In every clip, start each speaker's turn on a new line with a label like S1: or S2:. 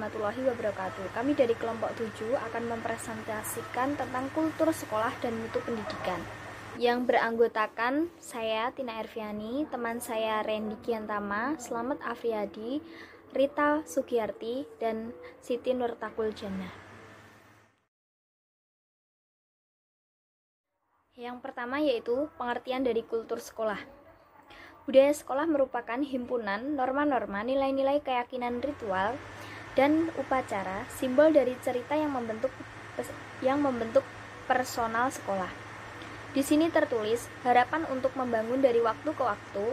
S1: warahmatullahi wabarakatuh. Kami dari kelompok 7 akan mempresentasikan tentang kultur sekolah dan mutu pendidikan yang beranggotakan saya Tina Erviani, teman saya Randy Kiantama, Slamet Afriyadi, Rita Sugiyarti, dan Siti Nurtakul Jannah. Yang pertama yaitu pengertian dari kultur sekolah. Budaya sekolah merupakan himpunan norma-norma, nilai-nilai, keyakinan, ritual, dan upacara, simbol dari cerita yang membentuk personal sekolah. Di sini tertulis harapan untuk membangun dari waktu ke waktu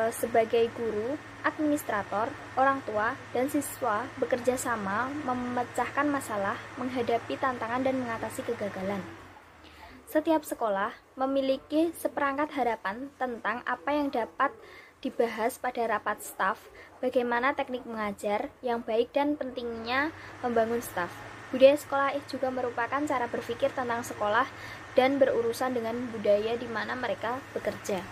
S1: sebagai guru, administrator, orang tua, dan siswa bekerja sama memecahkan masalah, menghadapi tantangan, dan mengatasi kegagalan. Setiap sekolah memiliki seperangkat harapan tentang apa yang dapat dibahas pada rapat staf, bagaimana teknik mengajar yang baik, dan pentingnya membangun staf. Budaya sekolah juga merupakan cara berpikir tentang sekolah dan berurusan dengan budaya di mana mereka bekerja.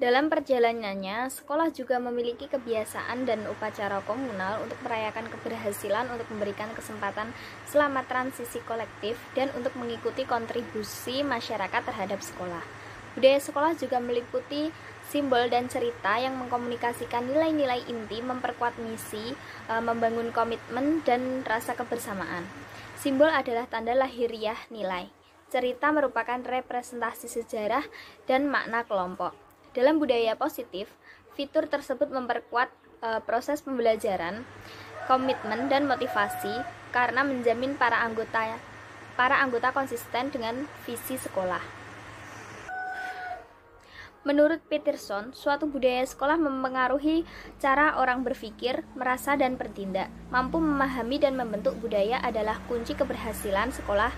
S1: Dalam perjalanannya, sekolah juga memiliki kebiasaan dan upacara komunal untuk merayakan keberhasilan, untuk memberikan kesempatan selama transisi kolektif, dan untuk mengikuti kontribusi masyarakat terhadap sekolah. Budaya sekolah juga meliputi simbol dan cerita yang mengkomunikasikan nilai-nilai inti, memperkuat misi, membangun komitmen, dan rasa kebersamaan. Simbol adalah tanda lahiriah nilai. Cerita merupakan representasi sejarah dan makna kelompok. Dalam budaya positif, fitur tersebut memperkuat proses pembelajaran, komitmen, dan motivasi karena menjamin para anggota konsisten dengan visi sekolah. Menurut Peterson, suatu budaya sekolah mempengaruhi cara orang berpikir, merasa, dan bertindak. Mampu memahami dan membentuk budaya adalah kunci keberhasilan sekolah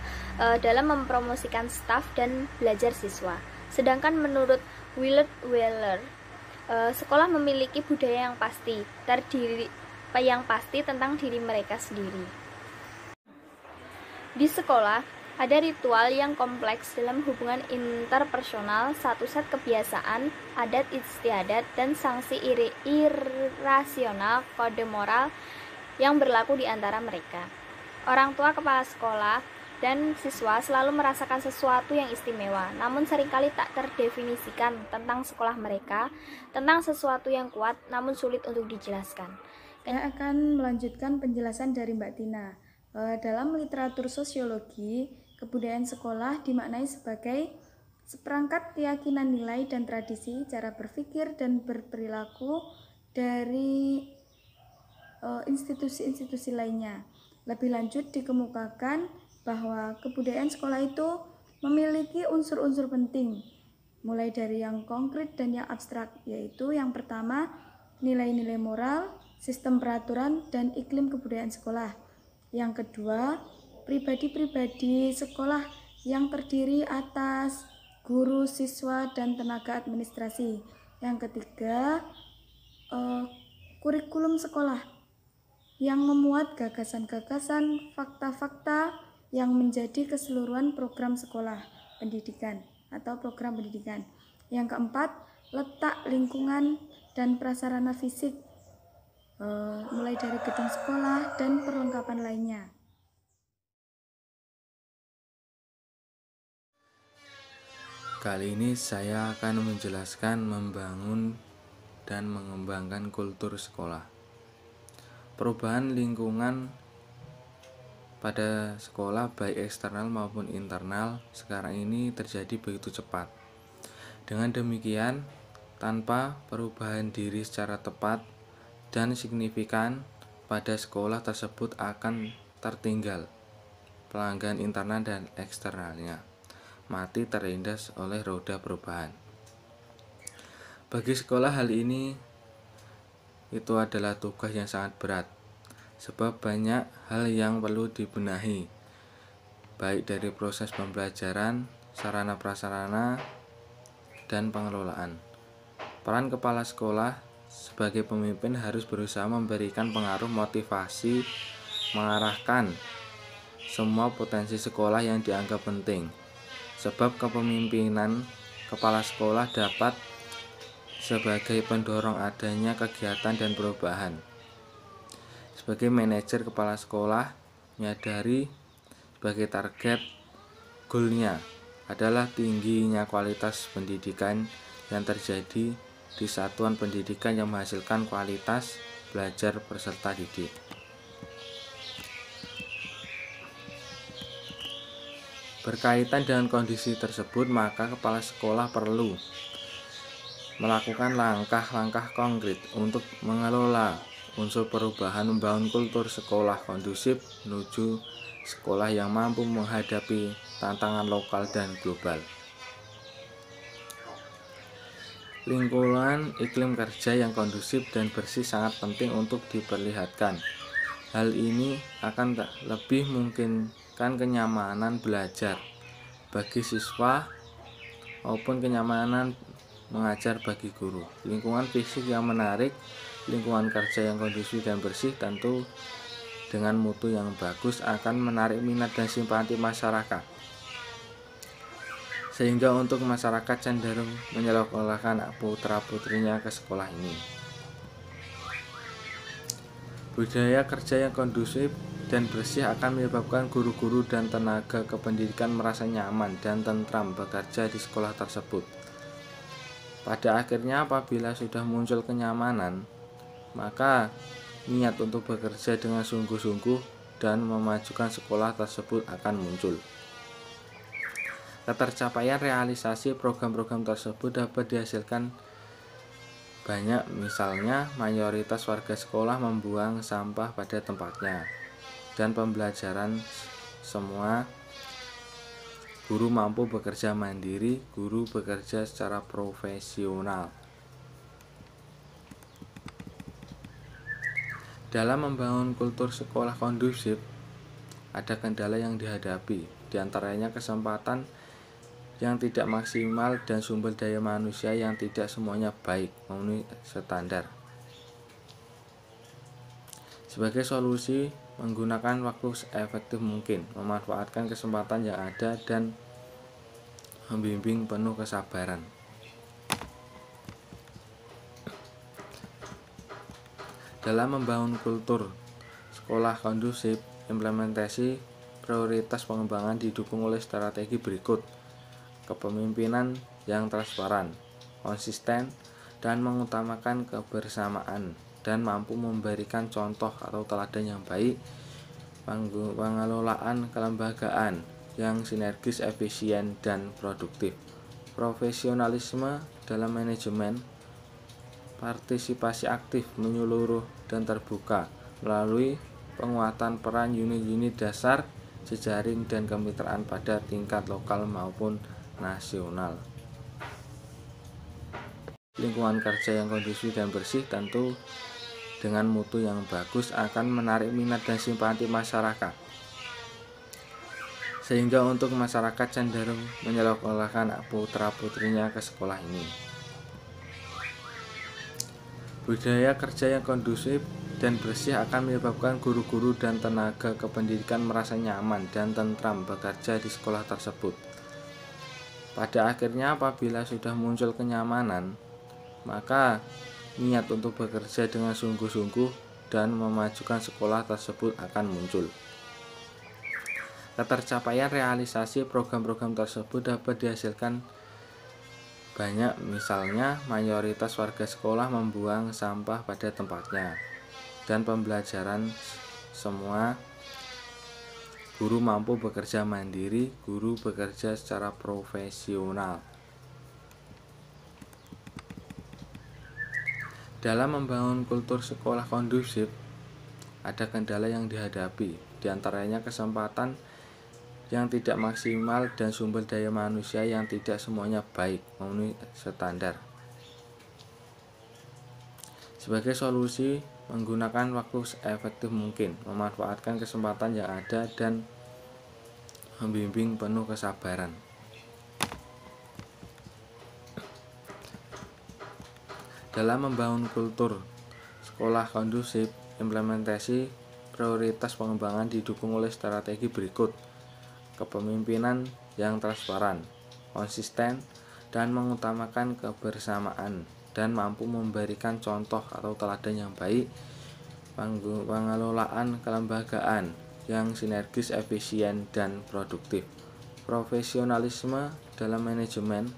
S1: dalam mempromosikan staf dan belajar siswa. Sedangkan menurut Willard Weller, sekolah memiliki budaya yang pasti tentang diri mereka sendiri. Di sekolah, ada ritual yang kompleks dalam hubungan interpersonal, satu set kebiasaan, adat istiadat, dan sanksi irasional kode moral yang berlaku di antara mereka. Orang tua, kepala sekolah, dan siswa selalu merasakan sesuatu yang istimewa, namun seringkali tak terdefinisikan tentang sekolah mereka, tentang sesuatu yang kuat namun sulit untuk dijelaskan.
S2: Saya akan melanjutkan penjelasan dari Mbak Tina. Dalam literatur sosiologi, kebudayaan sekolah dimaknai sebagai seperangkat keyakinan, nilai, dan tradisi, cara berpikir dan berperilaku dari institusi-institusi lainnya. Lebih lanjut dikemukakan bahwa kebudayaan sekolah itu memiliki unsur-unsur penting, mulai dari yang konkret dan yang abstrak, yaitu yang pertama, nilai-nilai moral, sistem peraturan, dan iklim kebudayaan sekolah. Yang kedua, pribadi-pribadi sekolah yang terdiri atas guru, siswa, dan tenaga administrasi. Yang ketiga, kurikulum sekolah yang memuat gagasan-gagasan, fakta-fakta yang menjadi keseluruhan program sekolah pendidikan atau program pendidikan. Yang keempat, letak lingkungan dan prasarana fisik, mulai dari gedung sekolah dan perlengkapan lainnya.
S3: Kali ini saya akan menjelaskan membangun dan mengembangkan kultur sekolah. Perubahan lingkungan pada sekolah baik eksternal maupun internal sekarang ini terjadi begitu cepat. Dengan demikian, tanpa perubahan diri secara tepat dan signifikan pada sekolah tersebut akan tertinggal pelanggan internal dan eksternalnya, mati terlindas oleh roda perubahan. Bagi sekolah hal ini itu adalah tugas yang sangat berat, sebab banyak hal yang perlu dibenahi, baik dari proses pembelajaran, sarana prasarana, dan pengelolaan. Peran kepala sekolah sebagai pemimpin harus berusaha memberikan pengaruh motivasi, mengarahkan semua potensi sekolah yang dianggap penting, sebab kepemimpinan kepala sekolah dapat sebagai pendorong adanya kegiatan dan perubahan. Sebagai manajer kepala sekolah menyadari sebagai target goalnya adalah tingginya kualitas pendidikan yang terjadi di satuan pendidikan yang menghasilkan kualitas belajar peserta didik. Berkaitan dengan kondisi tersebut, maka kepala sekolah perlu melakukan langkah-langkah konkret untuk mengelola unsur perubahan, membangun kultur sekolah kondusif menuju sekolah yang mampu menghadapi tantangan lokal dan global. Lingkungan iklim kerja yang kondusif dan bersih sangat penting untuk diperlihatkan. Hal ini akan lebih memungkinkan kenyamanan belajar bagi siswa maupun kenyamanan mengajar bagi guru. Lingkungan fisik yang menarik, lingkungan kerja yang kondusif dan bersih tentu dengan mutu yang bagus akan menarik minat dan simpati masyarakat. Sehingga untuk masyarakat cenderung menyekolahkan putra-putrinya ke sekolah ini. Budaya kerja yang kondusif dan bersih akan menyebabkan guru-guru dan tenaga kependidikan merasa nyaman dan tentram bekerja di sekolah tersebut. Pada akhirnya apabila sudah muncul kenyamanan, maka niat untuk bekerja dengan sungguh-sungguh dan memajukan sekolah tersebut akan muncul. Ketercapaian realisasi program-program tersebut dapat dihasilkan banyak, misalnya mayoritas warga sekolah membuang sampah pada tempatnya dan pembelajaran semua. Guru mampu bekerja mandiri, guru bekerja secara profesional. Dalam membangun kultur sekolah kondusif, ada kendala yang dihadapi, diantaranya kesempatan yang tidak maksimal dan sumber daya manusia yang tidak semuanya baik memenuhi standar. Sebagai solusi, menggunakan waktu seefektif mungkin, memanfaatkan kesempatan yang ada dan membimbing penuh kesabaran. Dalam membangun kultur sekolah kondusif, implementasi prioritas pengembangan didukung oleh strategi berikut: kepemimpinan yang transparan, konsisten, dan mengutamakan kebersamaan, dan mampu memberikan contoh atau teladan yang baik, pengelolaan kelembagaan yang sinergis, efisien, dan produktif, profesionalisme dalam manajemen, partisipasi aktif, menyeluruh, dan terbuka melalui penguatan peran unit-unit dasar, jejaring, dan kemitraan pada tingkat lokal maupun nasional. Lingkungan kerja yang kondusif dan bersih tentu dengan mutu yang bagus akan menarik minat dan simpati masyarakat. Sehingga untuk masyarakat cenderung menyekolahkan putra-putrinya ke sekolah ini. Budaya kerja yang kondusif dan bersih akan menyebabkan guru-guru dan tenaga kependidikan merasa nyaman dan tentram bekerja di sekolah tersebut. Pada akhirnya apabila sudah muncul kenyamanan, maka niat untuk bekerja dengan sungguh-sungguh dan memajukan sekolah tersebut akan muncul. Ketercapaian realisasi program-program tersebut dapat dihasilkan banyak, misalnya mayoritas warga sekolah membuang sampah pada tempatnya dan pembelajaran semua. Guru mampu bekerja mandiri, guru bekerja secara profesional. Dalam membangun kultur sekolah kondusif, ada kendala yang dihadapi, diantaranya kesempatan yang tidak maksimal dan sumber daya manusia yang tidak semuanya baik memenuhi standar. Sebagai solusi, menggunakan waktu seefektif mungkin, memanfaatkan kesempatan yang ada dan membimbing penuh kesabaran. Dalam membangun kultur sekolah kondusif, implementasi prioritas pengembangan didukung oleh strategi berikut: kepemimpinan yang transparan, konsisten, dan mengutamakan kebersamaan, dan mampu memberikan contoh atau teladan yang baik, pengelolaan kelembagaan yang sinergis, efisien, dan produktif, profesionalisme dalam manajemen,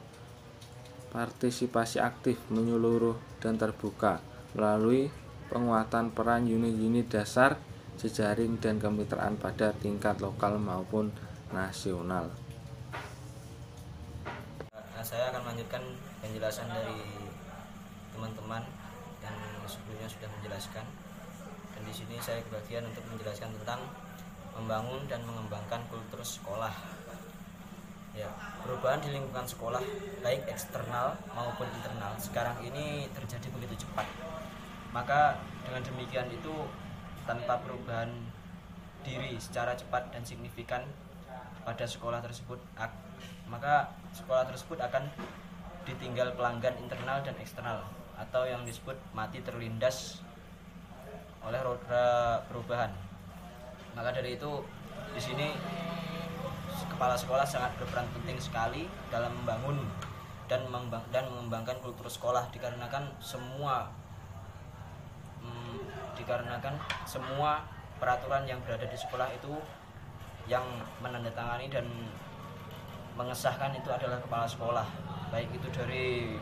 S3: partisipasi aktif, menyeluruh, dan terbuka melalui penguatan peran unit-unit dasar, jejaring, dan kemitraan pada tingkat lokal maupun nasional.
S4: Saya akan melanjutkan penjelasan dari teman-teman yang sebelumnya sudah menjelaskan, dan di sini saya kebagian untuk menjelaskan tentang membangun dan mengembangkan kultur sekolah. Ya, perubahan di lingkungan sekolah baik eksternal maupun internal sekarang ini terjadi begitu cepat. Maka dengan demikian itu tanpa perubahan diri secara cepat dan signifikan pada sekolah tersebut, maka sekolah tersebut akan ditinggal pelanggan internal dan eksternal, atau yang disebut mati terlindas oleh roda perubahan. Maka dari itu di sini kepala sekolah sangat berperan penting sekali dalam membangun dan mengembangkan kultur sekolah, dikarenakan semua peraturan yang berada di sekolah itu yang menandatangani dan mengesahkan itu adalah kepala sekolah, baik itu dari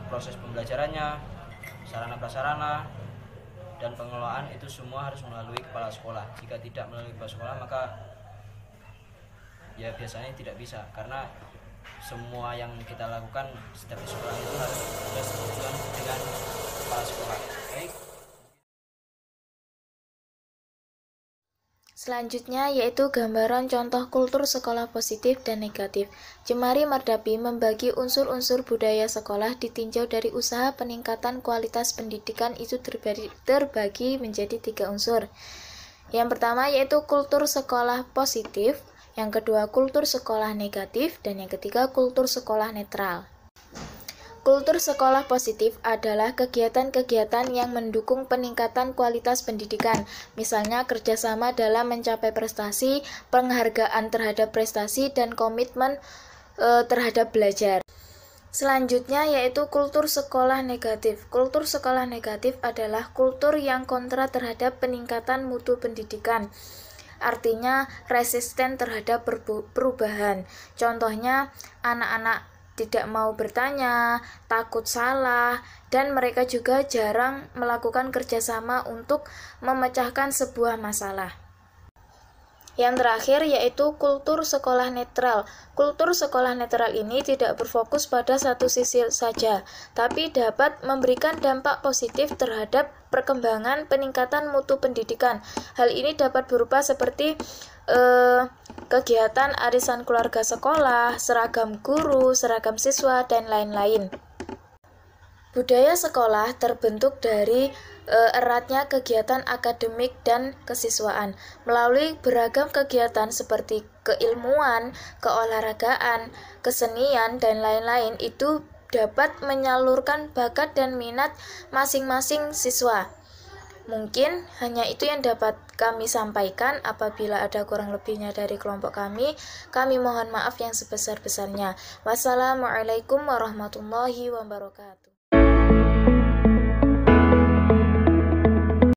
S4: proses pembelajarannya, sarana prasarana, dan pengelolaan, itu semua harus melalui kepala sekolah. Jika tidak melalui kepala sekolah, maka ya biasanya tidak bisa, karena semua yang kita lakukan setiap di sekolah itu harus bersetujuan dengan kepala sekolah. Baik.
S1: Selanjutnya yaitu gambaran contoh kultur sekolah positif dan negatif. Jemari Mardapi membagi unsur-unsur budaya sekolah ditinjau dari usaha peningkatan kualitas pendidikan itu terbagi menjadi 3 unsur. Yang pertama yaitu kultur sekolah positif, yang kedua kultur sekolah negatif, dan yang ketiga kultur sekolah netral. Kultur sekolah positif adalah kegiatan-kegiatan yang mendukung peningkatan kualitas pendidikan, misalnya kerjasama dalam mencapai prestasi, penghargaan terhadap prestasi, dan komitmen terhadap belajar. Selanjutnya yaitu kultur sekolah negatif. Kultur sekolah negatif adalah kultur yang kontra terhadap peningkatan mutu pendidikan. Artinya resisten terhadap perubahan. Contohnya anak-anak tidak mau bertanya, takut salah, dan mereka juga jarang melakukan kerjasama untuk memecahkan sebuah masalah. Yang terakhir yaitu kultur sekolah netral. Kultur sekolah netral ini tidak berfokus pada satu sisi saja, tapi dapat memberikan dampak positif terhadap perkembangan peningkatan mutu pendidikan. Hal ini dapat berupa seperti kegiatan arisan keluarga sekolah, seragam guru, seragam siswa, dan lain-lain. Budaya sekolah terbentuk dari eratnya kegiatan akademik dan kesiswaan. Melalui beragam kegiatan seperti keilmuan, keolahragaan, kesenian, dan lain-lain, itu dapat menyalurkan bakat dan minat masing-masing siswa. Mungkin hanya itu yang dapat kami sampaikan. Apabila ada kurang lebihnya dari kelompok kami mohon maaf yang sebesar-besarnya. Wassalamualaikum warahmatullahi wabarakatuh.